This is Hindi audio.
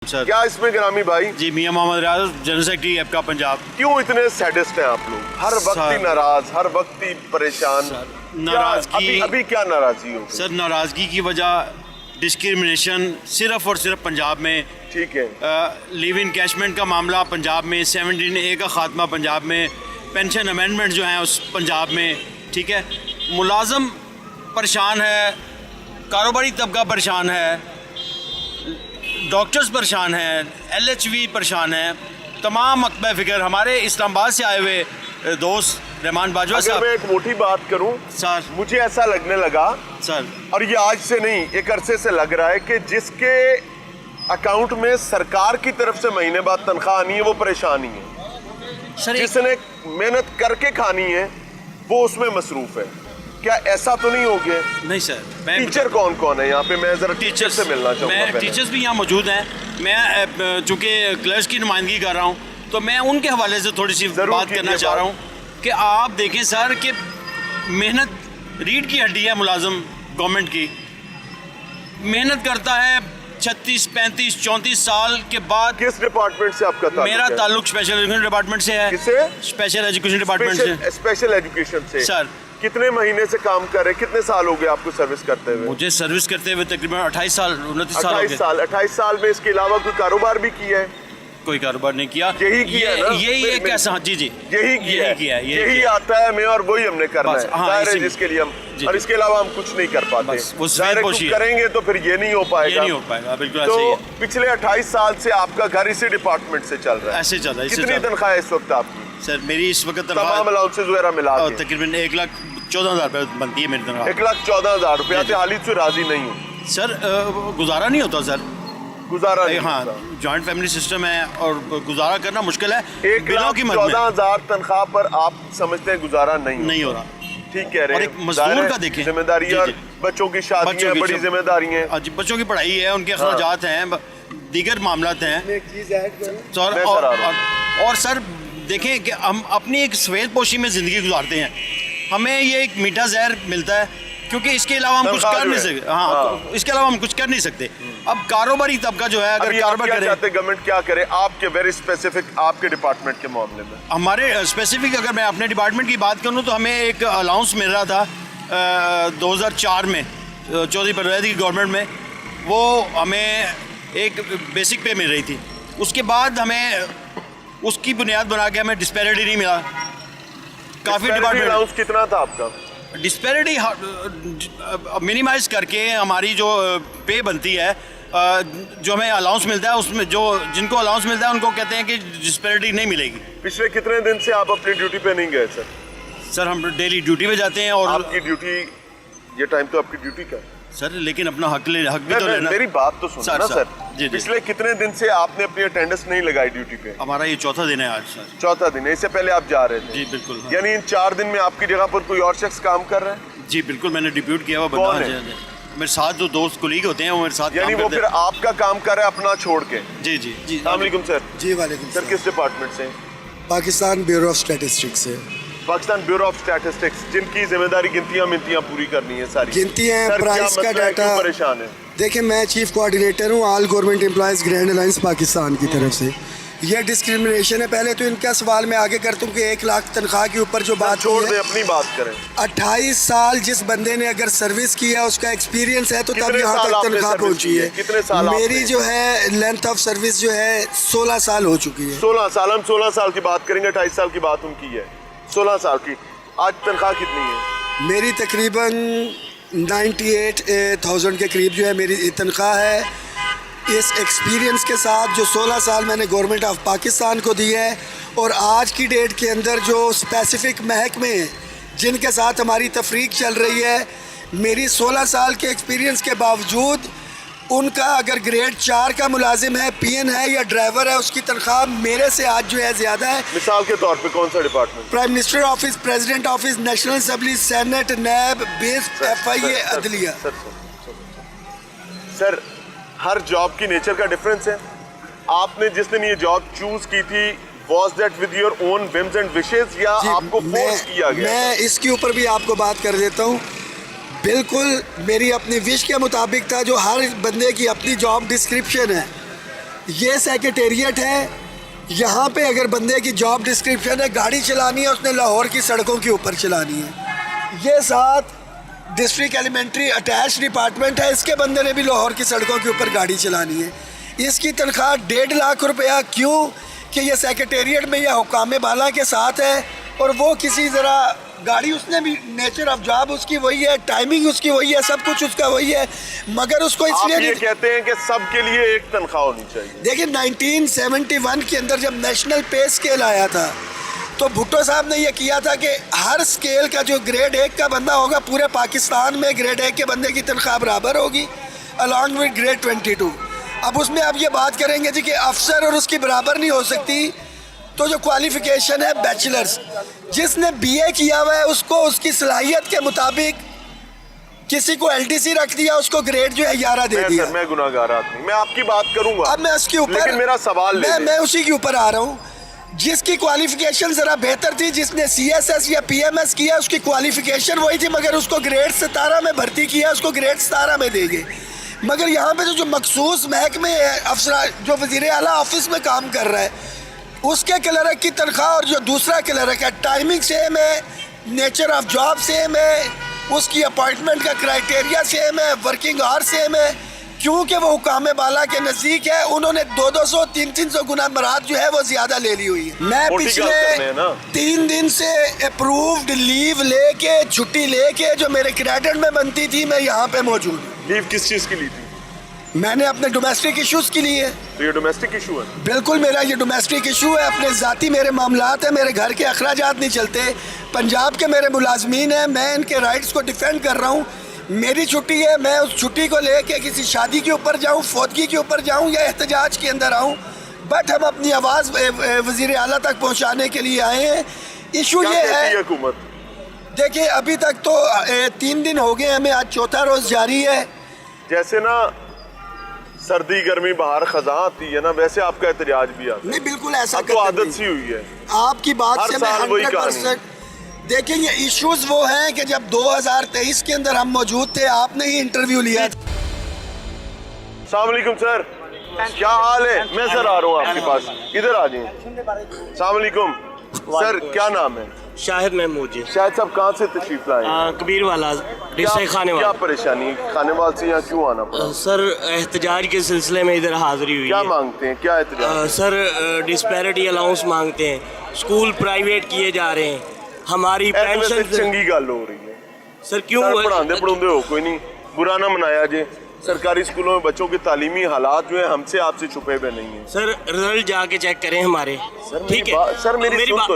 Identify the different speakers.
Speaker 1: सर
Speaker 2: क्या इसमें ग्रामी भाई?
Speaker 1: जी, मियां मोहम्मद रियाज, जनरल सेक्रेटरी एपका पंजाब।
Speaker 2: क्यों इतने सैडिस्ट हैं आप लोग? हर वक्त ही नाराज, हर वक्त ही परेशान।
Speaker 1: नाराजगी
Speaker 2: अभी क्या नाराजगी हो?
Speaker 1: सर, नाराजगी की वजह डिस्क्रिमिनेशन सिर्फ और सिर्फ पंजाब में।
Speaker 2: ठीक है,
Speaker 1: लिव इन कैशमेंट का मामला पंजाब में, 17A का खात्मा पंजाब में, पेंशन अमेंडमेंट जो हैं उस पंजाब में, ठीक है। मुलाजम परेशान है, कारोबारी तबका परेशान है, डॉक्टर्स परेशान हैं, LHV परेशान है, तमाम मकबे फ़िक्र हमारे इस्लामाबाद से आए हुए दोस्त रहमान बाजवा
Speaker 2: अगर
Speaker 1: साहब।
Speaker 2: मैं एक मोटी बात करूं,
Speaker 1: सर
Speaker 2: मुझे ऐसा लगने लगा,
Speaker 1: सर
Speaker 2: और ये आज से नहीं एक अरसे से लग रहा है कि जिसके अकाउंट में सरकार की तरफ से महीने बाद तनख्वाह आनी है वो परेशानी है।
Speaker 1: सर
Speaker 2: जिसने मेहनत करके खानी है वो उसमें मसरूफ है। क्या ऐसा तो नहीं हो गया?
Speaker 1: नहीं सर, मैं
Speaker 2: टीचर कौन कौन है यहाँ पे? मैं जरा टीचर से मिलना चाहूँगा।
Speaker 1: मैं टीचर्स भी यहाँ मौजूद हैं। मैं चूँकि क्लर्क्स की नुमाइंदगी कर रहा हूँ तो मैं उनके हवाले से थोड़ी सी बात करना चाह रहा हूँ कि आप देखें सर कि मेहनत रीढ़ की हड्डी है। मुलाजम गवर्नमेंट की मेहनत करता है 36, 35, 34 साल के बाद।
Speaker 2: किस डिपार्टमेंट से आपका ताल्लुक
Speaker 1: मेरा
Speaker 2: है?
Speaker 1: ताल्लुक स्पेशल एजुकेशन डिपार्टमेंट से है।
Speaker 2: किससे?
Speaker 1: स्पेशल एजुकेशन डिपार्टमेंट से।
Speaker 2: स्पेशल एजुकेशन से।
Speaker 1: सर
Speaker 2: कितने महीने से काम कर रहे? कितने साल हो गए आपको सर्विस करते हुए?
Speaker 1: मुझे सर्विस करते हुए तकरीबन 28 साल 29 साल हो
Speaker 2: 28
Speaker 1: गए।
Speaker 2: साल। 28 साल में इसके अलावा कोई कारोबार भी किया है?
Speaker 1: कोई कारोबार नहीं किया।
Speaker 2: यही किया ना?
Speaker 1: यही एक ऐसा, जी जी
Speaker 2: यही किया है। यही आता है हमें और वही हमने करना
Speaker 1: बस,
Speaker 2: है।
Speaker 1: हाँ,
Speaker 2: जाहिर है
Speaker 1: इसी में।
Speaker 2: जिसके लिए हम
Speaker 1: जी,
Speaker 2: और
Speaker 1: जी।
Speaker 2: इसके अलावा हम कुछ नहीं कर पाते।
Speaker 1: बस, वो
Speaker 2: जाहिर है
Speaker 1: सफेद
Speaker 2: कुछ
Speaker 1: पोशी है।
Speaker 2: करेंगे तो फिर ये नहीं हो
Speaker 1: ये
Speaker 2: पाएगा।
Speaker 1: नहीं हो पाएगा, बिल्कुल ऐसे ही
Speaker 2: तो
Speaker 1: है।
Speaker 2: पिछले 28 साल से आपका घर इसी डिपार्टमेंट से चल रहा है?
Speaker 1: ऐसे चल रहा है, इससे
Speaker 2: कितनी
Speaker 1: चल रहा है।
Speaker 2: तनख्वाह है इस वक्त आपकी?
Speaker 1: सर मेरी इस वक्त
Speaker 2: तमाम अलाउंसेज वगैरह मिला
Speaker 1: और
Speaker 2: के
Speaker 1: तकरीबन 1,14,000 रुपये बनती है मेरी तनख्वाह।
Speaker 2: 1,14,000 रुपया
Speaker 1: जी, जी।
Speaker 2: से हालिद से राजी नहीं हूँ।
Speaker 1: सर गुजारा नहीं होता सर।
Speaker 2: गुजारा नहीं
Speaker 1: हाँ,
Speaker 2: होता।
Speaker 1: जॉइंट फैमिली सिस्टम है और गुजारा करना मुश्किल है। बिलों की मद में
Speaker 2: 1,14,000 तनख्वाह पर आप समझते हैं गुजारा
Speaker 1: नहीं हो रहा।
Speaker 2: ठीक कह रहे
Speaker 1: और
Speaker 2: हैं।
Speaker 1: एक मजदूर
Speaker 2: जाहिर है,
Speaker 1: का देखें।
Speaker 2: जिम्मेदारी
Speaker 1: जी,
Speaker 2: और
Speaker 1: जी।
Speaker 2: बच्चों की शादी है, बड़ी जिम्मेदारी है।
Speaker 1: जी, बच्चों की पढ़ाई है, उनके अखराजात हैं, दीगर मामलात हैं। सर
Speaker 2: मैं सर आ रहा
Speaker 1: और सर देखें कि हम अपनी एक सफेद पोशी में ज़िंदगी गुजारते हैं। हमें ये एक मीठा जहर मिलता है क्योंकि इसके अलावा हम कुछ कर नहीं सकते। हाँ, इसके अलावा हम कुछ कर नहीं सकते। अब कारोबारी तबका जो है, अगर कारोबार करे,
Speaker 2: गवर्नमेंट क्या करे आपके वेरी स्पेसिफिक आपके डिपार्टमेंट के मामले में?
Speaker 1: हमारे स्पेसिफिक अगर मैं अपने डिपार्टमेंट की बात करूँ तो हमें एक अलाउंस मिल रहा था 2004 में, चौधरी परवेज़ की गवर्नमेंट में। वो हमें एक बेसिक पे मिल रही थी। उसके बाद हमें उसकी बुनियाद बना के हमें डिस्पैरिटी नहीं मिला। काफ़ी डिपार्टमेंट
Speaker 2: अलाउंस कितना था आपका?
Speaker 1: डिस्पैरिटी मिनिमाइज करके हमारी जो पे बनती है, जो हमें अलाउंस मिलता है, उसमें जो जिनको अलाउंस मिलता है उनको कहते हैं कि डिस्पैरिटी नहीं मिलेगी।
Speaker 2: पिछले कितने दिन से आप अपनी ड्यूटी पे नहीं गए सर?
Speaker 1: सर हम डेली ड्यूटी पे जाते हैं। और
Speaker 2: आपकी ड्यूटी, ये टाइम तो आपकी ड्यूटी का है।
Speaker 1: सर लेकिन अपना हक भी तो लेना।
Speaker 2: मेरी बात तो सुनो ना सर।
Speaker 1: जी, जी।
Speaker 2: पिछले कितने दिन से आपने अपनी अटेंडेंस नहीं लगाई ड्यूटी पे?
Speaker 1: हमारा ये चौथा दिन है आज सर।
Speaker 2: चौथा दिन है। इससे पहले आप जा रहे थे?
Speaker 1: जी बिल्कुल। हाँ।
Speaker 2: यानी इन 4 दिन में आपकी जगह पर कोई और शख्स काम कर रहा है?
Speaker 1: जी बिल्कुल, मैंने डिप्यूट किया हुआ
Speaker 2: कौन
Speaker 1: बंदा
Speaker 2: है?
Speaker 1: मेरे साथ जो दोस्त कोलीग होते हैं वो मेरे साथ
Speaker 2: यानी
Speaker 1: काम
Speaker 2: वो
Speaker 1: करते
Speaker 2: फिर आपका काम कर रहा है अपना छोड़ के?
Speaker 1: हैं। जी जी जी।
Speaker 2: अस्सलाम वालेकुम सर।
Speaker 3: जी वालेकुम
Speaker 2: सर किस डिपार्टमेंट से?
Speaker 3: पाकिस्तान ब्यूरो ऑफ स्टैटिस्टिक्स से।
Speaker 2: पाकिस्तान ब्यूरो ऑफ स्टैटिस्टिक्स, जिनकी जिम्मेदारी गिनतियां मिनतियां पूरी करनी है सारी।
Speaker 3: गिनतियां,
Speaker 2: सर, क्या
Speaker 3: प्राइस का
Speaker 2: मसला है,
Speaker 3: डाटा।
Speaker 2: क्यों परेशान है?
Speaker 3: देखिए, मैं चीफ कोऑर्डिनेटर हूँ all government employees grand alliance Pakistan की तरफ से। ये डिस्क्रिमिनेशन है। पहले तो इनका सवाल मैं आगे करता हूँ कि 1 लाख तनख्वाह के ऊपर जो बात
Speaker 2: छोड़
Speaker 3: की
Speaker 2: दे,
Speaker 3: है,
Speaker 2: अपनी बात करें।
Speaker 3: 28 साल जिस बंदे ने अगर सर्विस की है, उसका एक्सपीरियंस है, तो तब
Speaker 2: कितने
Speaker 3: यहाँ
Speaker 2: साल
Speaker 3: तक
Speaker 2: आपने
Speaker 3: तनख्वाह
Speaker 2: सर्विस
Speaker 3: पहुँची
Speaker 2: की है?
Speaker 3: है।
Speaker 2: कितने साल
Speaker 3: मेरी
Speaker 2: आपने?
Speaker 3: जो है लेंथ ऑफ सर्विस जो है 16 साल हो चुकी है।
Speaker 2: 16 साल। हम 16 साल की बात करेंगे, 28 साल की बात उनकी है। 16 साल की। आज तनख्वाह कितनी है?
Speaker 3: मेरी तकरीबन 98,000 के करीब जो है मेरी तनख्वाह है। इस एक्सपीरियंस के साथ जो 16 साल मैंने गवर्नमेंट ऑफ पाकिस्तान को दी है, और आज की डेट के अंदर जो स्पेसिफिक महकमे हैं जिनके साथ हमारी तफरीक चल रही है, मेरी 16 साल के एक्सपीरियंस के बावजूद उनका अगर ग्रेड 4 का मुलाजिम है, PN है या ड्राइवर है, उसकी तनख्वाह मेरे से आज जो है ज़्यादा है।
Speaker 2: मिसाल के तौर पे कौन सा department?
Speaker 3: Prime minister office, president office, national assembly, senate, NAB, बेस, FIA, अदलिया।
Speaker 2: सर, हर जॉब की नेचर का डिफरेंस है। आपने जिस दिन ये जॉब चूज की थी, was that with your own whims and wishes या आपको फोर्स किया गया?
Speaker 3: मैं इसके ऊपर भी आपको बात कर देता हूँ। बिल्कुल मेरी अपनी विश के मुताबिक था। जो हर बंदे की अपनी जॉब डिस्क्रिप्शन है, ये सेक्रेटेरिएट है। यहाँ पे अगर बंदे की जॉब डिस्क्रिप्शन है गाड़ी चलानी है, उसने लाहौर की सड़कों के ऊपर चलानी है। ये साथ डिस्ट्रिक्ट एलिमेंट्री अटैच डिपार्टमेंट है, इसके बंदे ने भी लाहौर की सड़कों के ऊपर गाड़ी चलानी है। इसकी तनख्वाह 1.5 लाख रुपया। क्यों कि ये सेक्रेटेरिएट में यह हुकाम बाला के साथ है और वो किसी ज़रा गाड़ी, उसने भी नेचर ऑफ जॉब उसकी वही है, टाइमिंग उसकी वही है, सब कुछ उसका वही है, मगर उसको
Speaker 2: आप
Speaker 3: इसलिए
Speaker 2: ये कहते हैं कि सबके लिए एक तनख्वाह होनी चाहिए।
Speaker 3: देखिए 1971 के अंदर जब नेशनल पे स्केल आया था तो भुट्टो साहब ने यह किया था कि हर स्केल का जो ग्रेड 1 का बंदा होगा पूरे पाकिस्तान में ग्रेड 1 के बंदे की तनख्वाह बराबर होगी अलॉन्ग विद ग्रेड 22। अब उसमें आप ये बात करेंगे जी कि अफसर और उसकी बराबर नहीं हो सकती, तो जो क्वालिफिकेशन है बैचलर्स, जिसने बीए किया हुआ है उसको उसकी सलाहियत के मुताबिक, किसी को एलडीसी रख दिया उसको ग्रेड जो है 11 दे दिया।
Speaker 2: मैं गुनाहगार आदमी, मैं आपकी बात करूंगा,
Speaker 3: अब मैं उसके ऊपर,
Speaker 2: लेकिन मेरा सवाल
Speaker 3: मैं उसी के ऊपर आ रहा हूँ। जिसकी क्वालिफिकेशन ज़रा बेहतर थी, जिसने सीएसएस या पीएमएस किया, उसकी क्वालिफिकेशन वही थी, मगर उसको ग्रेड 17 में भर्ती किया, उसको ग्रेड 17 में देंगे। मगर यहाँ पे जो मखसूस महकमे है, अफसर जो वज़ीर आला ऑफिस में काम कर रहा है, उसके क्लर्क की तनख्वाह और जो दूसरा क्लर्क है, टाइमिंग सेम है, नेचर ऑफ जॉब सेम है, उसकी अपॉइंटमेंट का क्राइटेरिया सेम है, वर्किंग आवर सेम है। क्योंकि वो हुकाम बाला के नज़दीक है, उन्होंने 200 300 गुना मराद जो है वो ज़्यादा ले ली हुई है। मैं पिछले 3 दिन से अप्रूव्ड लीव लेके, छुट्टी लेके जो मेरे क्रेडिट में बनती थी, मैं यहाँ पे मौजूद हूँ।
Speaker 2: लीव किस चीज़ की ली थी?
Speaker 3: मैंने अपने डोमेस्टिक इश्यूज़ के लिए।
Speaker 2: तो ये डोमेस्टिक इशू है?
Speaker 3: बिल्कुल, मेरा ये डोमेस्टिक इशू है, अपने ज़ाती मेरे मामलात हैं, मेरे घर के अखराजात नहीं चलते। पंजाब के मेरे मुलाजमीन हैं, मैं इनके राइट्स को डिफेंड कर रहा हूँ। मेरी छुट्टी है, मैं उस छुट्टी को लेके किसी शादी के ऊपर जाऊँ, फौतगी के ऊपर जाऊँ या एहतजाज के अंदर आऊँ, बट हम अपनी आवाज़ वज़ीर आला तक पहुँचाने के लिए आए हैं। इशू ये है,
Speaker 2: हुकूमत
Speaker 3: देखिए अभी तक तो 3 दिन हो गए हमें, आज चौथा रोज़ जारी है।
Speaker 2: जैसे ना सर्दी गर्मी बाहर खजा आती है ना, वैसे आपका एहतजाज भी आता है।
Speaker 3: नहीं, बिल्कुल ऐसा
Speaker 2: तो आदत सी हुई है
Speaker 3: आपकी बात से मैं 100%। देखिए ये इश्यूज वो हैं कि जब 2023 के अंदर हम मौजूद थे, आपने ही इंटरव्यू लिया था।
Speaker 2: अस्सलाम वालेकुम सर, क्या हाल है? मैं सर आ रहा हूँ आपके पास, इधर आ जाइए। अस्सलाम वालेकुम सर, क्या नाम है?
Speaker 4: शाहिद महमूद जी।
Speaker 2: शाहिद साहब कहाँ से तशरीफ लाए?
Speaker 4: कबीर वाला डिस्ट्रिक्ट खानेवाल।
Speaker 2: क्या परेशानी, खानेवाल से यहाँ क्यों आना पड़ा?
Speaker 4: सर एहतजाज के सिलसिले में इधर हाजिरी हुई
Speaker 2: क्या
Speaker 4: है।
Speaker 2: मांगते हैं, क्या एहतजाज?
Speaker 4: सर डिस्पैरिटी अलाउंस मांगते हैं, स्कूल प्राइवेट किए जा रहे हैं, हमारी पेंशन।
Speaker 2: चंगी गल हो रही है
Speaker 4: सर, क्यों
Speaker 2: पढ़ाते पढ़ाते हो, कोई नहीं, बुरा ना मनाया जे। सरकारी स्कूलों में बच्चों के तालीमी हालात जो है हमसे आपसे छुपे हुए नहीं है।
Speaker 4: सर रिजल्ट जाके चेक करें हमारे, ठीक है?
Speaker 2: सर मेरी बात